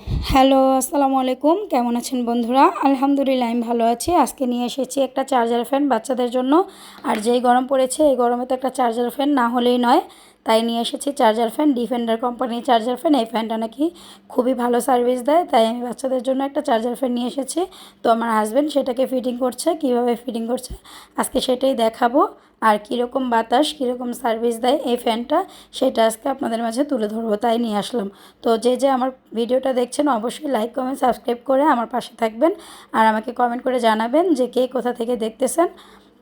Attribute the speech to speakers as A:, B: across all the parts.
A: Hello, আসসালামু আলাইকুম। কেমন আছেন বন্ধুরা? আলহামদুলিল্লাহ আমি ভালো আছি। আজকে নিয়ে এসেছি একটা চার্জার ফ্যান বাচ্চাদের জন্য। আর যেই গরম পড়েছে এই গরমে তো একটা চার্জার ফ্যান না হলেই নয়। তাই নিয়ে এসেছি চার্জার ফ্যান, ডিফেন্ডার কোম্পানির চার্জার ফ্যান। এই ফ্যানটা নাকি খুবই ভালো সার্ভিস দেয়, তাই আমি বাচ্চাদের জন্য একটা চার্জার ফ্যান নিয়ে এসেছি। তো আমার হাজব্যান্ড সেটাকে ফিটিং করছে। কিভাবে ফিটিং করছে আজকে সেটাই দেখাবো। আর কীরকম বাতাস, কীরকম সার্ভিস দেয় এই ফ্যানটা, সেটা আজকে আপনাদের মাঝে তুলে ধরবো, তাই নিয়ে আসলাম। তো যে আমার ভিডিওটা দেখছেন অবশ্যই লাইক, কমেন্ট, সাবস্ক্রাইব করে আমার পাশে থাকবেন। আর আমাকে কমেন্ট করে জানাবেন যে কে কোথা থেকে দেখতেছেন।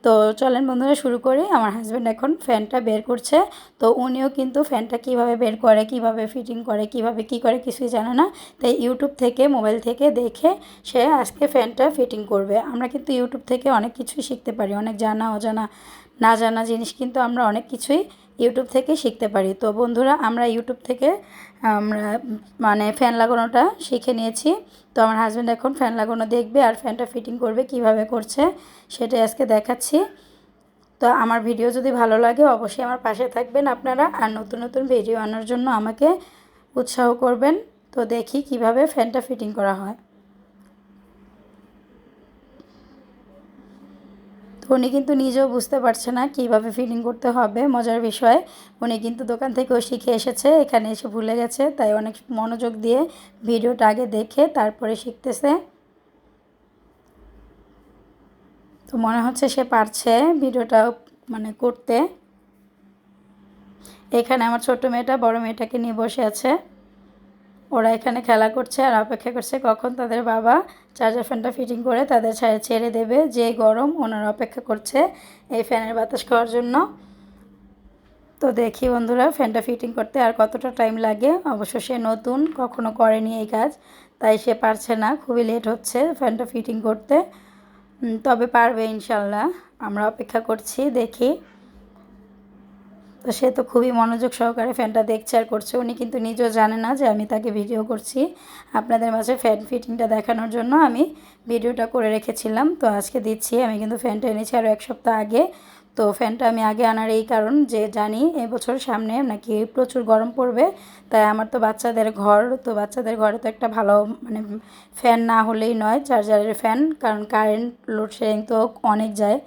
A: তো চলেন বন্ধুরা শুরু করি। আমার হাজব্যান্ড এখন ফ্যানটা বের করছে। তো উনিও কিন্তু ফ্যানটা কিভাবে বের করে, কিভাবে ফিটিং করে, কিভাবে কি করে কিছুই জানে না। তাই ইউটিউব থেকে, মোবাইল থেকে দেখে সে আজকে ফ্যানটা ফিটিং করবে। আমরা কিন্তু ইউটিউব থেকে অনেক কিছুই শিখতে পারি, অনেক জানা অজানা না জানা জিনিস কিন্তু আমরা অনেক কিছুই ইউটিউব থেকে শিখতে পারি। তো বন্ধুরা আমরা ইউটিউব থেকে আমরা ফ্যান লাগানোটা শিখে নিয়েছি। তো আমার হাজব্যান্ড এখন ফ্যান লাগানো দেখবে আর ফ্যানটা ফিটিং করবে, কিভাবে করছে সেটাই আজকে দেখাচ্ছি। তো আমার ভিডিও যদি ভালো লাগে অবশ্যই আমার পাশে থাকবেন আপনারা, আর নতুন নতুন ভিডিও আনার জন্য আমাকে উৎসাহ করবেন। তো দেখি কিভাবে ফ্যানটা ফিটিং করা হয়। তো উনি কিন্তু নিজেও বুঝতে পারছে না কীভাবে ফিটিং করতে হবে। মজার বিষয়, উনি কিন্তু দোকান থেকেও শিখে এসেছে, এখানে এসে ভুলে গেছে, তাই অনেক মনোযোগ দিয়ে ভিডিওটা আগে দেখে তারপরে শিখতেছে। তো মনে হচ্ছে সে পারছে ভিডিওটা করতে। এখানে আমার ছোট মেয়েটা বড় মেয়েটাকে নিয়ে বসে আছে। ওরা এখানে খেলা করছে আর অপেক্ষা করছে কখন তাদের বাবা চার্জার ফ্যানটা ফিটিং করে তাদের ছেড়ে দেবে। যে গরম, ওনারা অপেক্ষা করছে এই ফ্যানের বাতাস খাওয়ার জন্য। তো দেখি বন্ধুরা ফ্যানটা ফিটিং করতে আর কতটা টাইম লাগে। অবশ্য সে নতুন, কখনো করেনি এই কাজ, তাই সে পারছে না, খুবই লেট হচ্ছে ফ্যানটা ফিটিং করতে। তবে পারবে ইনশাল্লাহ। আমরা অপেক্ষা করছি, দেখি। তো সে তো খুবই মনোযোগ সহকারে ফ্যানটা দেখছে আর করছে। উনি কিন্তু নিজেও জানে না যে আমি তাকে ভিডিও করছি। আপনাদের মাঝে ফ্যান ফিটিংটা দেখানোর জন্য আমি ভিডিওটা করে রেখেছিলাম। তো আজকে দিচ্ছি। আমি কিন্তু ফ্যানটা এনেছি আরও 1 সপ্তাহ আগে। তো ফ্যানটা আমি আগে আনার এই কারণ যে জানি এবছর সামনে নাকি প্রচুর গরম পড়বে। তাই আমার তো বাচ্চাদের ঘর, তো বাচ্চাদের ঘরে তো একটা ভালো ফ্যান না হলেই নয়, চার্জারের ফ্যান। কারণ কারেন্ট লোডশেডিং তো অনেক যায়।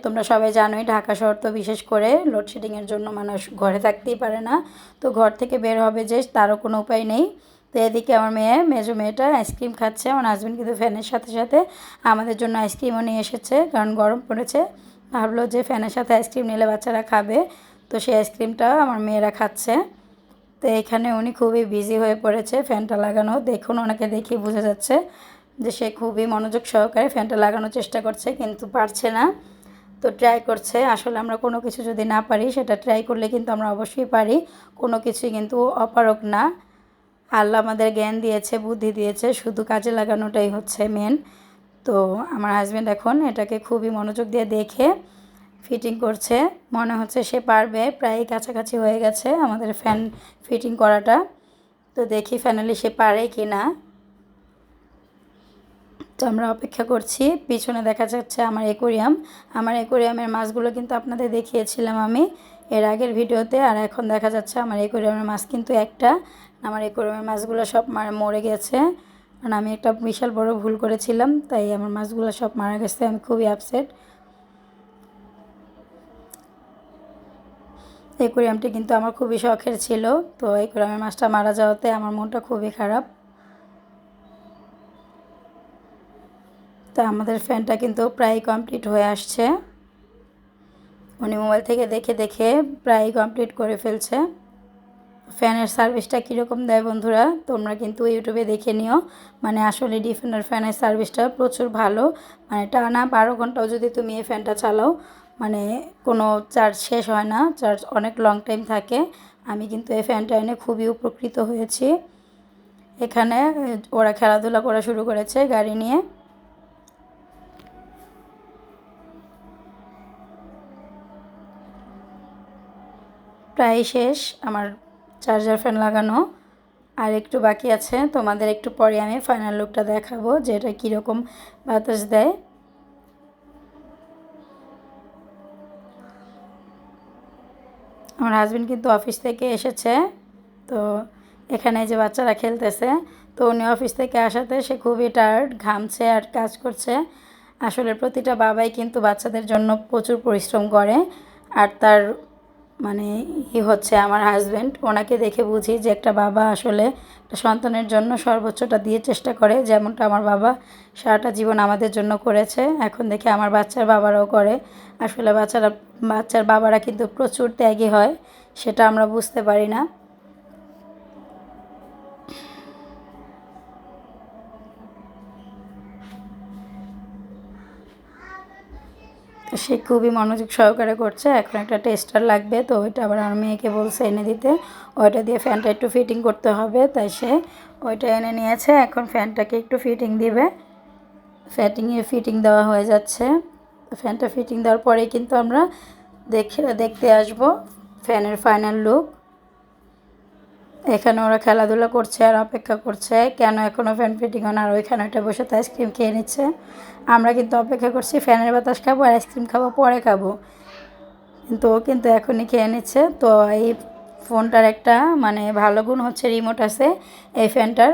A: তোমরা সবাই জানোই ঢাকা শহর তো বিশেষ করে লোডশেডিংয়ের জন্য মানুষ ঘরে থাকতেই পারে না। তো ঘর থেকে বের হবে যে তারও কোনো উপায় নেই। তো এদিকে আমার মেজো মেয়েটা আইসক্রিম খাচ্ছে। আমার হাজব্যান্ড কিন্তু ফ্যানের সাথে সাথে আমাদের জন্য আইসক্রিমও নিয়ে এসেছে, কারণ গরম পড়েছে। ভাবলো যে ফ্যানের সাথে আইসক্রিম নিলে বাচ্চারা খাবে। তো সেই আইসক্রিমটা আমার মেয়েরা খাচ্ছে। তো এখানে উনি খুবই বিজি হয়ে পড়েছে ফ্যানটা লাগানো। দেখুন ওনাকে দেখে বোঝা যাচ্ছে যে সে খুবই মনোযোগ সহকারে ফ্যানটা লাগানোর চেষ্টা করছে, কিন্তু পারছে না। তো ট্রাই করছে। আসলে আমরা কোনো কিছু যদি না পারি সেটা ট্রাই করলে কিন্তু আমরা অবশ্যই পারি। কোনো কিছুই কিন্তু অপারগ না। আল্লাহ আমাদের জ্ঞান দিয়েছে, বুদ্ধি দিয়েছে, শুধু কাজে লাগানোটাই হচ্ছে মেন। তো আমার হাজব্যান্ড এখন এটাকে খুবই মনোযোগ দিয়ে দেখে ফিটিং করছে। মনে হচ্ছে সে পারবে, প্রায় কাছাকাছি হয়ে গেছে আমাদের ফ্যান ফিটিং করাটা। তো দেখি ফাইনালি সে পারে কি না। তো আমরা অপেক্ষা করছি। পিছনে দেখা যাচ্ছে আমার অ্যাকোরিয়াম। আমার অ্যাকোরিয়ামের মাছগুলো কিন্তু আপনাদের দেখিয়েছিলাম আমি এর আগের ভিডিওতে। আর এখন দেখা যাচ্ছে আমার অ্যাকোরিয়ামের মাছ কিন্তু একটা। আমার অ্যাকোরিয়ামের মাছগুলো সব মরে গেছে, কারণ আমি একটা বিশাল বড় ভুল করেছিলাম, তাই আমার মাছগুলো সব মারা গেছে। আমি খুবই আপসেট। অ্যাকোরিয়ামটি কিন্তু আমার খুবই শখের ছিল। তো অ্যাকোরিয়ামের মাছটা মারা যাওয়াতে আমার মনটা খুবই খারাপ। তো আমাদের ফ্যানটা কিন্তু প্রায় কমপ্লিট হয়ে আসছে। উনি মোবাইল থেকে দেখে দেখে প্রায় কমপ্লিট করে ফেলছে। ফ্যানের সার্ভিসটা কীরকম দেয় বন্ধুরা তোমরা কিন্তু ইউটিউবে দেখে নিও। আসলে ডিফেন্ডার ফ্যানের সার্ভিসটা প্রচুর ভালো। টানা 12 ঘন্টাও যদি তুমি এই ফ্যানটা চালাও, কোনো চার্জ শেষ হয় না, চার্জ অনেক লং টাইম থাকে। আমি কিন্তু এই ফ্যানটা এনে খুবই উপকৃত হয়েছি। এখানে ওরা খেলাধুলা করা শুরু করেছে গাড়ি নিয়ে। প্রায় শেষ আমার চার্জার ফ্যান লাগানো, আর একটু বাকি আছে। তোমাদের একটু পরে আমি ফাইনাল লুকটা দেখাবো যে এটা কীরকম বাতাস দেয়। আমার হাজব্যান্ড কিন্তু অফিস থেকে এসেছে। তো এখানে যে বাচ্চারা খেলতেছে, তো উনি অফিস থেকে আসাতে সে খুবই টায়ার্ড, ঘামছে আর কাজ করছে। আসলে প্রতিটা বাবাই কিন্তু বাচ্চাদের জন্য প্রচুর পরিশ্রম করে। আর তার মানে হচ্ছে আমার হাজব্যান্ড, ওনাকে দেখে বুঝি যে একটা বাবা আসলে একটা সন্তানের জন্য সর্বোচ্চটা দিয়ে চেষ্টা করে, যেমনটা আমার বাবা সারাটা জীবন আমাদের জন্য করেছে। এখন দেখি আমার বাচ্চার বাবারাও করে। আসলে বাচ্চার বাবারা কিন্তু প্রচুর ত্যাগী হয়, সেটা আমরা বুঝতে পারি না। তো সে খুবই মনোযোগ সহকারে করছে। এখন একটা টেস্টার লাগবে, তো ওইটা আবার আমার মেয়েকে বলছে এনে দিতে। ওইটা দিয়ে ফ্যানটা একটু ফিটিং করতে হবে, তাই সে ওইটা এনে নিয়েছে। এখন ফ্যানটাকে একটু ফিটিং দিবে। ফিটিং দেওয়া হয়ে যাচ্ছে। ফ্যানটা ফিটিং দেওয়ার পরেই কিন্তু আমরা দেখতে আসব ফ্যানের ফাইনাল লুক। এখানে ওরা খেলাধুলা করছে আর অপেক্ষা করছে কেন এখনও ফ্যান ফিটিং হয় না, আর ওইখানে ওইটা বসে তো আইসক্রিম খেয়ে নিচ্ছে। আমরা কিন্তু অপেক্ষা করছি ফ্যানের বাতাস খাবো আর আইসক্রিম খাবো পরে খাবো, কিন্তু ও কিন্তু এখনই খেয়ে নিচ্ছে। তো এই ফোনটার একটা মানে ভালো গুণ হচ্ছে রিমোট আছে এই ফ্যানটার।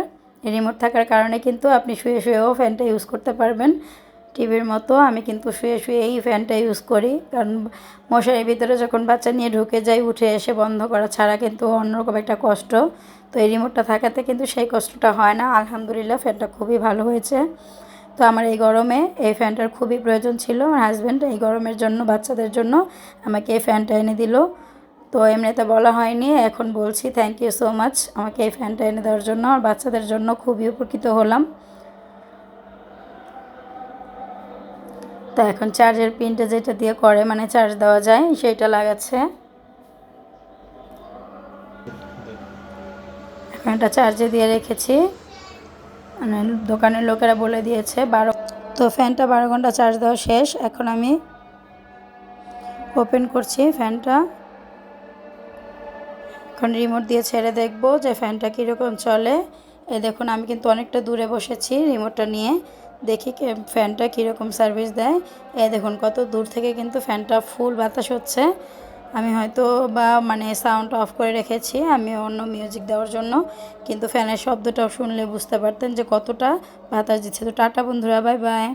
A: রিমোট থাকার কারণে কিন্তু আপনি শুয়ে শুয়েও ফ্যানটা ইউজ করতে পারবেন টিভির মতো। আমি কিন্তু শুয়ে শুয়ে এই ফ্যানটা ইউজ করি, কারণ মশারির ভিতরে যখন বাচ্চা নিয়ে ঢুকে যাই উঠে এসে বন্ধ করা ছাড়া কিন্তু অন্যরকম একটা কষ্ট। তো এই রিমোটটা থাকাতে কিন্তু সেই কষ্টটা হয় না। আলহামদুলিল্লাহ ফ্যানটা খুবই ভালো হয়েছে। তো আমার এই গরমে এই ফ্যানটার খুবই প্রয়োজন ছিল। আমার হাজব্যান্ড এই গরমের জন্য বাচ্চাদের জন্য আমাকে এই ফ্যানটা এনে দিল। তো এমনিতে বলা হয়নি, এখন বলছি থ্যাংক ইউ সো মাচ আমাকে এই ফ্যানটা এনে দেওয়ার জন্য। আর বাচ্চাদের জন্য খুবই উপকৃত হলাম। তো এখন চার্জের পিনটা যেটা দিয়ে করে মানে চার্জ দেওয়া যায় সেইটা লাগাচ্ছে। এখন এটা চার্জে দিয়ে রেখেছি, মানে দোকানের লোকেরা বলে দিয়েছে 12। তো ফ্যানটা 12 ঘন্টা চার্জ দেওয়া শেষ। এখন আমি ওপেন করছি ফ্যানটা। এখন রিমোট দিয়ে ছেড়ে দেখব যে ফ্যানটা কীরকম চলে। এই দেখুন আমি কিন্তু অনেকটা দূরে বসেছি রিমোটটা নিয়ে, দেখি ফ্যানটা কীরকম সার্ভিস দেয়। এই দেখুন কত দূর থেকে কিন্তু ফ্যানটা ফুল বাতাস হচ্ছে। আমি হয়তো বা মানে সাউন্ড অফ করে রেখেছি আমি অন্য মিউজিক দেওয়ার জন্য, কিন্তু ফ্যানের শব্দটাও শুনলে বুঝতে পারতেন যে কতটা বাতাস দিচ্ছে। তো টাটা বন্ধুরা, বাই বাই।